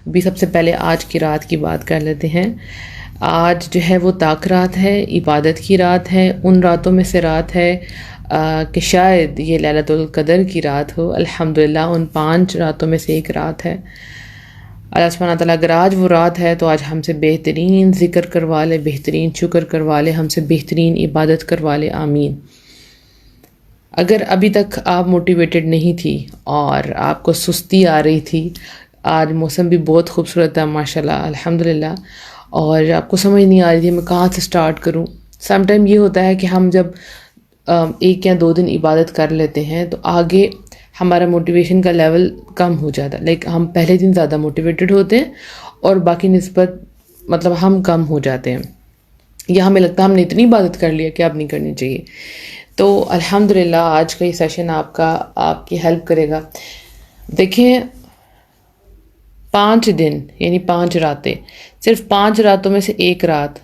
अभी सबसे पहले आज की रात की बात कर लेते हैं। आज जो है वो ताक रात है, इबादत की रात है, उन रातों में से रात है कि शायद ये लैलतुल क़द्र की रात हो। अल्हम्दुलिल्लाह उन 5 रातों में से एक रात है। अल्लाह सुब्हानहू व तआला अगर आज वो रात है तो आज हमसे बेहतरीन ज़िक्र करवा ले, बेहतरीन शुक्र करवा ले, हमसे बेहतरीन इबादत करवा ले, आमीन। अगर अभी तक आप मोटिवेटेड नहीं थी और आपको सुस्ती आ रही थी, आज मौसम भी बहुत खूबसूरत है माशाल्लाह अल्हम्दुलिल्लाह, और आपको समझ नहीं आ रही थी मैं कहाँ से स्टार्ट करूँ। सम टाइम ये होता है कि हम जब 1 या 2 दिन इबादत कर लेते हैं तो आगे हमारा मोटिवेशन का लेवल कम हो जाता है। लाइक हम पहले दिन ज़्यादा मोटिवेटेड होते हैं और बाकी निस्बत मतलब हम कम हो जाते हैं, या हमें लगता है हमने इतनी इबादत कर लिया कि अब नहीं करनी चाहिए। तो अल्हम्दुलिल्लाह आज का ये सेशन आपकी हेल्प करेगा। देखें 5 दिन यानी 5 रातें, सिर्फ 5 रातों में से एक रात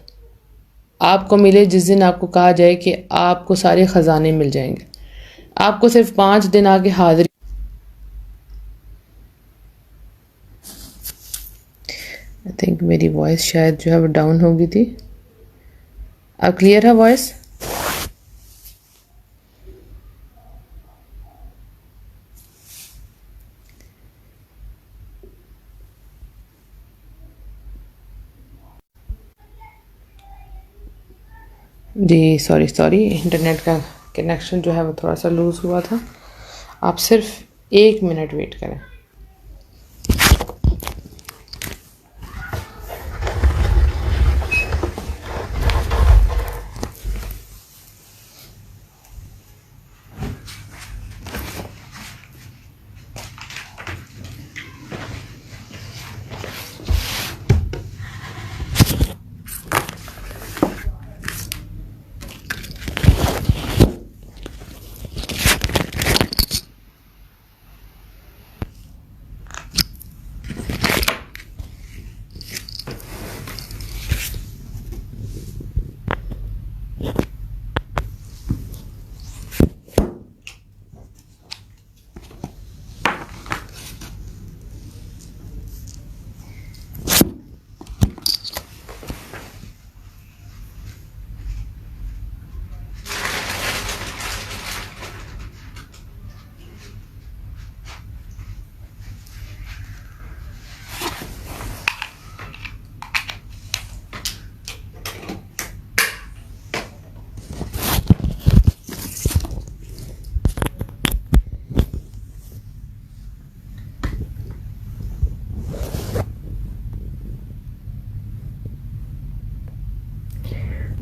आपको मिले जिस दिन आपको कहा जाए कि आपको सारे ख़जाने मिल जाएंगे। आपको सिर्फ 5 दिन आके हाजिरी। आई थिंक मेरी वॉइस शायद जो है वो डाउन हो गई थी। अब क्लियर है वॉइस? जी सॉरी इंटरनेट का कनेक्शन जो है वो थोड़ा सा लूज़ हुआ था। आप सिर्फ 1 मिनट वेट करें।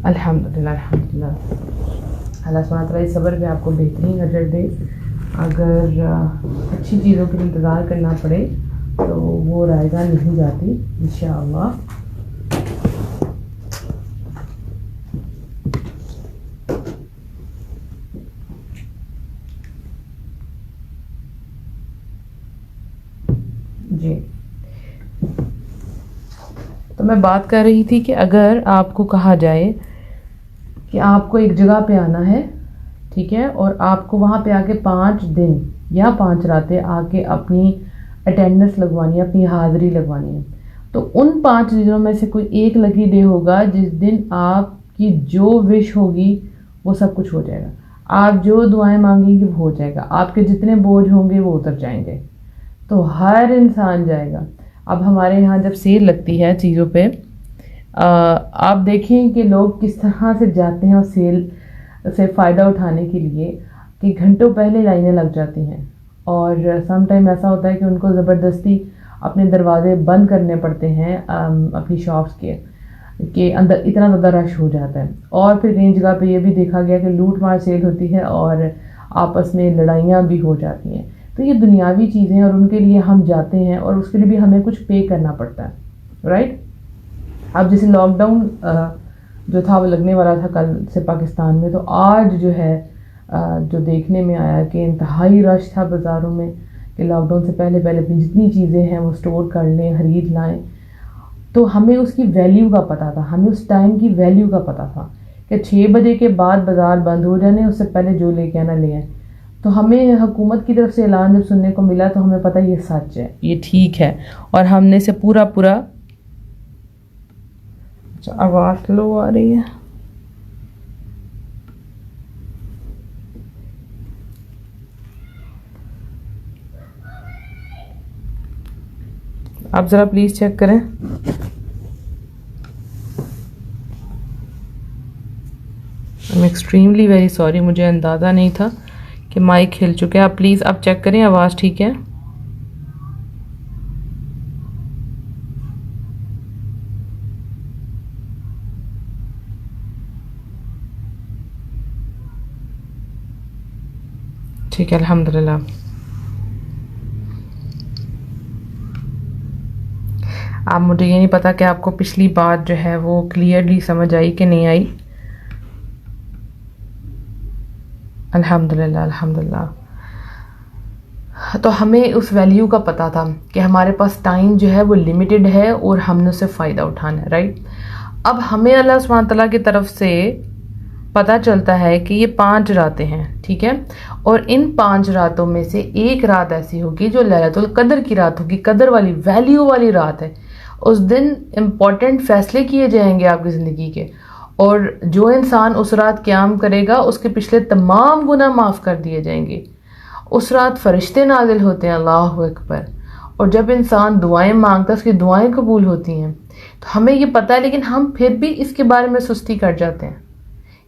अल्हम्दुलिल्लाह अल्लाह सुब्हानहू व तआला इस सब्र पे आपको बेहतरीन अजर दे। अगर अच्छी चीज़ों के लिए इंतज़ार करना पड़े तो वो रायगा नहीं जाती इंशाअल्लाह। जी तो मैं बात कर रही थी कि अगर आपको कहा जाए कि आपको एक जगह पे आना है, ठीक है, और आपको वहाँ पे आके 5 दिन या 5 रातें आके अपनी अटेंडेंस लगवानी है, अपनी हाज़िरी लगवानी है, तो उन 5 दिनों में से कोई एक लकी डे होगा जिस दिन आपकी जो विश होगी वो सब कुछ हो जाएगा। आप जो दुआएं मांगेंगे वो हो जाएगा। आपके जितने बोझ होंगे वो उतर जाएंगे। तो हर इंसान जाएगा। अब हमारे यहाँ जब सेल लगती है चीज़ों पे, आप देखें कि लोग किस तरह से जाते हैं और सेल से फ़ायदा उठाने के लिए कि घंटों पहले लाइनें लग जाती हैं, और सम टाइम ऐसा होता है कि उनको ज़बरदस्ती अपने दरवाजे बंद करने पड़ते हैं अपनी शॉप्स के अंदर, इतना ज़्यादा रश हो जाता है। और फिर कई जगह पे ये भी देखा गया कि लूट मार सेल होती है और आपस में लड़ाइयाँ भी हो जाती हैं। तो ये दुनियावी चीज़ें हैं और उनके लिए हम जाते हैं और उसके लिए भी हमें कुछ पे करना पड़ता है, राइट। अब जैसे लॉकडाउन जो था वो लगने वाला था कल से पाकिस्तान में, तो आज जो है जो देखने में आया कि इंतहाई रश था बाज़ारों में कि लॉकडाउन से पहले पहले अपनी जितनी चीज़ें हैं वो स्टोर कर लें, ख़रीद लाएँ। तो हमें उसकी वैल्यू का पता था, हमें उस टाइम की वैल्यू का पता था कि 6 बजे के बाद बाज़ार बंद हो जाने, उससे पहले जो लेके आना ले आए। तो हमें हुकूमत की तरफ से ऐलान जब सुनने को मिला तो हमें पता ये सच है, ये ठीक है, और हमने से पूरा पूरा। अच्छा, आवाज़ लो आ रही है। आप ज़रा प्लीज़ चेक करें। I am extremely very sorry, मुझे अंदाज़ा नहीं था कि माइक हिल चुके हैं। आप प्लीज़ आप चेक करें आवाज़ ठीक है। ठीक है, अल्हम्दुलिल्लाह। आप मुझे ये नहीं पता कि आपको पिछली बात जो है वो क्लियरली समझ आई कि नहीं आई। अल्हम्दुलिल्लाह अल्हम्दुलिल्लाह। तो हमें उस वैल्यू का पता था कि हमारे पास टाइम जो है वो लिमिटेड है और हमने उससे फ़ायदा उठाना है, राइट। अब हमें अल्लाह सुब्हान तआला की तरफ से पता चलता है कि ये 5 रातें हैं, ठीक है, और इन 5 रातों में से एक रात ऐसी होगी जो लैलतुल कदर की रात होगी, कदर वाली वैल्यू वाली रात है। उस दिन इम्पॉर्टेंट फैसले किए जाएंगे आपकी ज़िंदगी के, और जो इंसान उस रात क़याम करेगा उसके पिछले तमाम गुनाह माफ़ कर दिए जाएंगे। उस रात फरिश्ते नाजिल होते हैं, अल्लाहु अकबर, और जब इंसान दुआएं मांगता है उसकी दुआएं कबूल होती हैं। तो हमें ये पता है, लेकिन हम फिर भी इसके बारे में सुस्ती कर जाते हैं।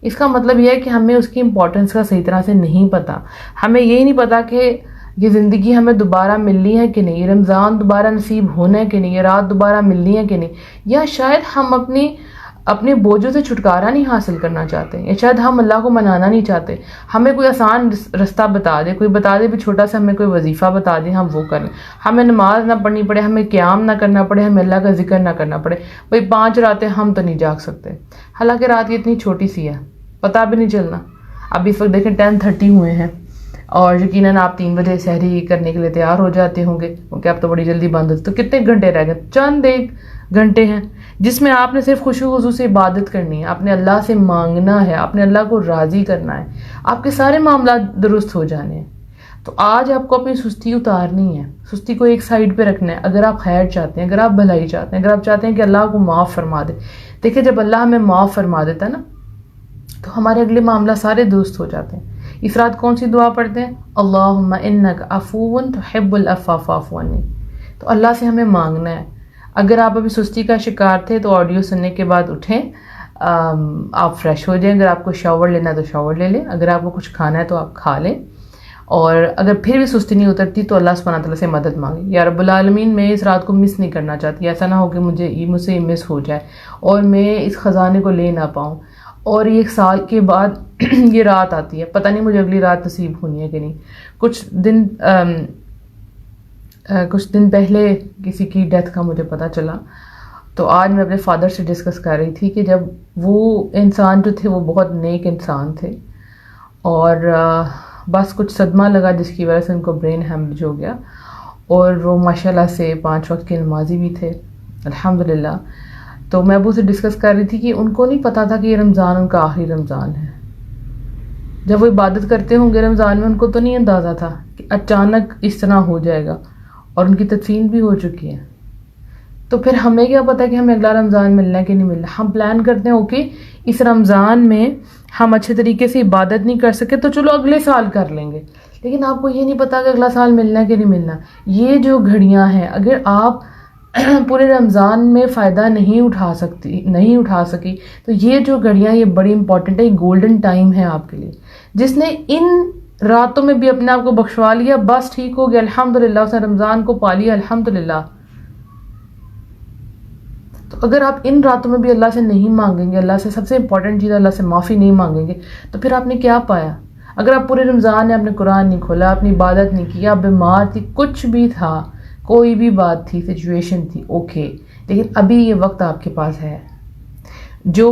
इसका मतलब यह है कि हमें उसकी इम्पोर्टेंस का सही तरह से नहीं पता। हमें यही नहीं पता कि ये ज़िंदगी हमें दोबारा मिलनी है कि नहीं, ये रमज़ान दोबारा नसीब होना है कि नहीं, ये रात दोबारा मिलनी है कि नहीं, या शायद हम अपने बोझों से छुटकारा नहीं हासिल करना चाहते, या शायद हम अल्लाह को मनाना नहीं चाहते। हमें कोई आसान रास्ता बता दे, कोई बता दे भी छोटा सा, हमें कोई वजीफ़ा बता दे, हम वो करें, हमें नमाज ना पढ़नी पड़े, हमें क़याम ना करना पड़े, हमें अल्लाह का जिक्र ना करना पड़े। भाई 5 रातें हम तो नहीं जाग सकते, हालांकि रात ये इतनी छोटी सी है, पता भी नहीं चलना। अब इस वक्त देखें 10:30 हुए हैं, और यकीनन आप 3 बजे सहरी करने के लिए तैयार हो जाते होंगे, क्योंकि आप तो बड़ी जल्दी बंद होते। तो कितने घंटे रह गए? चंद एक घंटे हैं जिसमें आपने सिर्फ खुशू वज़ू से इबादत करनी है, आपने अल्लाह से मांगना है, आपने अल्लाह को राज़ी करना है, आपके सारे मामला दुरुस्त हो जाने हैं। तो आज आपको अपनी सुस्ती उतारनी है, सुस्ती को एक साइड पे रखना है। अगर आप खैर चाहते हैं, अगर आप भलाई चाहते हैं, अगर आप चाहते हैं कि अल्लाह को माफ़ फरमा दे, देखिए जब अल्लाह हमें माफ़ फरमा देता है ना, तो हमारे अगले मामला सारे दुरुस्त हो जाते हैं। इस रात कौन सी दुआ पढ़ते हैं? अल्लाहुम्मा इन्नका अफ़ूवन तुहिब्बुल अफ़्वा फ़अफ़ु अन्नी। तो अल्लाह से हमें मांगना है। अगर आप अभी सुस्ती का शिकार थे तो ऑडियो सुनने के बाद उठें, आप फ्रेश हो जाएं। अगर आपको शावर लेना है तो शावर ले लें, अगर आपको कुछ खाना है तो आप खा लें, और अगर फिर भी सुस्ती नहीं उतरती तो अल्लाह सुब्हानहू तआला से मदद मांगे। या रब्बुल आलमीन, मैं इस रात को मिस नहीं करना चाहती, ऐसा ना हो कि मुझसे मिस हो जाए और मैं इस ख़जाने को ले ना पाऊँ, और 1 साल के बाद ये रात आती है, पता नहीं मुझे अगली रात नसीब होनी है कि नहीं। कुछ दिन पहले किसी की डेथ का मुझे पता चला, तो आज मैं अपने फादर से डिस्कस कर रही थी कि जब वो इंसान जो थे वो बहुत नेक इंसान थे, और बस कुछ सदमा लगा जिसकी वजह से उनको ब्रेन हैमरेज हो गया, और वो माशाल्लाह से 5 वक्त के नमाजी भी थे, अल्हम्दुलिल्लाह। तो मैं अबू से डिस्कस कर रही थी कि उनको नहीं पता था कि ये रमज़ान उनका आखिरी रमज़ान है। जब वो इबादत करते होंगे रमज़ान में, उनको तो नहीं अंदाज़ा था कि अचानक इस तरह हो जाएगा, और उनकी तदफीन भी हो चुकी है। तो फिर हमें क्या पता कि हमें अगला रमज़ान मिलना है कि नहीं मिलना। हम प्लान करते हैं ओके इस रमज़ान में हम अच्छे तरीके से इबादत नहीं कर सके तो चलो अगले साल कर लेंगे, लेकिन आपको ये नहीं पता कि अगला साल मिलना है कि नहीं मिलना। ये जो घड़ियां हैं, अगर आप पूरे रमज़ान में फ़ायदा नहीं उठा सकी, तो ये जो घड़ियां ये बड़ी इंपॉर्टेंट है, ये गोल्डन टाइम है आपके लिए। जिसने इन रातों में भी अपने आप को बख्शवा लिया, बस ठीक हो गया, अल्हम्दुलिल्लाह, उसने रमज़ान को पा लिया, अल्हम्दुलिल्लाह। तो अगर आप इन रातों में भी अल्लाह से नहीं मांगेंगे, अल्लाह से सबसे इंपॉर्टेंट चीज़ अल्लाह से माफ़ी नहीं मांगेंगे, तो फिर आपने क्या पाया? अगर आप पूरे रमज़ान में आपने कुरान नहीं खोला, अपनी इबादत नहीं की, आप बीमार थी, कुछ भी था, कोई भी बात थी, सिचुएशन थी, ओके, लेकिन अभी ये वक्त आपके पास है। जो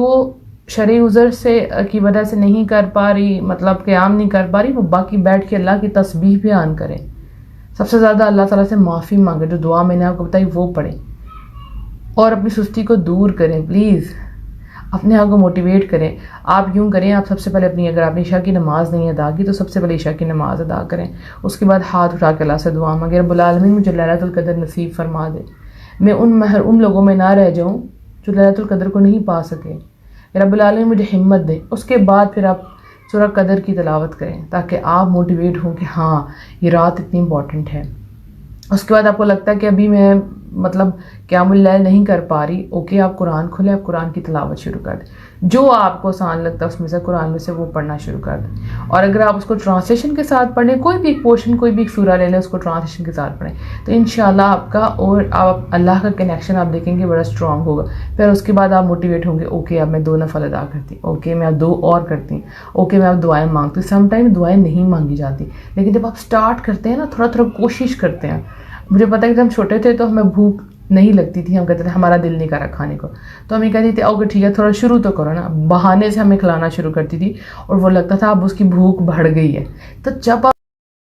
शरई उज़र से की वजह से नहीं कर पा रही, मतलब क़याम नहीं कर पा रही, वो बाकी बैठ के अल्लाह की तस्बीह बयान करें, सबसे ज़्यादा अल्लाह ताला से माफ़ी मांगे, जो दुआ मैंने आपको बताई वो पढ़ें, और अपनी सुस्ती को दूर करें प्लीज़। अपने आप को मोटिवेट करें। आप यूँ करें, आप सबसे पहले अगर आपने ईशा की नमाज़ नहीं अदा की तो सबसे पहले ईशा की नमाज़ अदा करें। उसके बाद हाथ उठा के अल्लाह से दुआ मांगे, रब्बुल आलमीन मुझे लैलतुल कदर नसीब फरमा दे, मैं उन महरूम लोगों में ना रह जाऊँ जो लैलतुल कदर को नहीं पा सके, रब्बुल आलमीन मुझे हिम्मत दे। उसके बाद फिर आप सूरह कदर की तिलावत करें ताकि आप मोटिवेट हों कि हाँ ये रात इतनी इम्पॉर्टेंट है। उसके बाद आपको लगता है कि अभी मैं मतलब क़यामुल लैल नहीं कर पा रही, ओके, आप कुरान खोलें, आप कुरान की तिलावत शुरू कर दें। जो आपको आसान लगता है उसमें से, कुरान में से वो पढ़ना शुरू कर दें। और अगर आप उसको ट्रांसलेशन के साथ पढ़ें, कोई भी एक पोर्शन, कोई भी एक सूरा ले लें, उसको ट्रांसलेशन के साथ पढ़ें, तो इंशाल्लाह आपका और आप अल्लाह का कनेक्शन आप देखेंगे बड़ा स्ट्रॉन्ग होगा। फिर उसके बाद आप मोटिवेट होंगे, ओके अब मैं 2 नफल अदा करती, ओके मैं अब 2 और करती, ओके मैं अब दुआएँ मांगती। समटाइम दुआएँ नहीं मांगी जाती, लेकिन जब आप स्टार्ट करते हैं ना, थोड़ा थोड़ा कोशिश करते हैं। मुझे पता है कि जब हम छोटे थे तो हमें भूख नहीं लगती थी, हम कहते थे हमारा दिल नहीं करा खाने को, तो हमें कहती थी ओके ठीक है थोड़ा शुरू तो करो ना, बहाने से हमें खिलाना शुरू करती थी और वो लगता था अब उसकी भूख बढ़ गई है। तो जब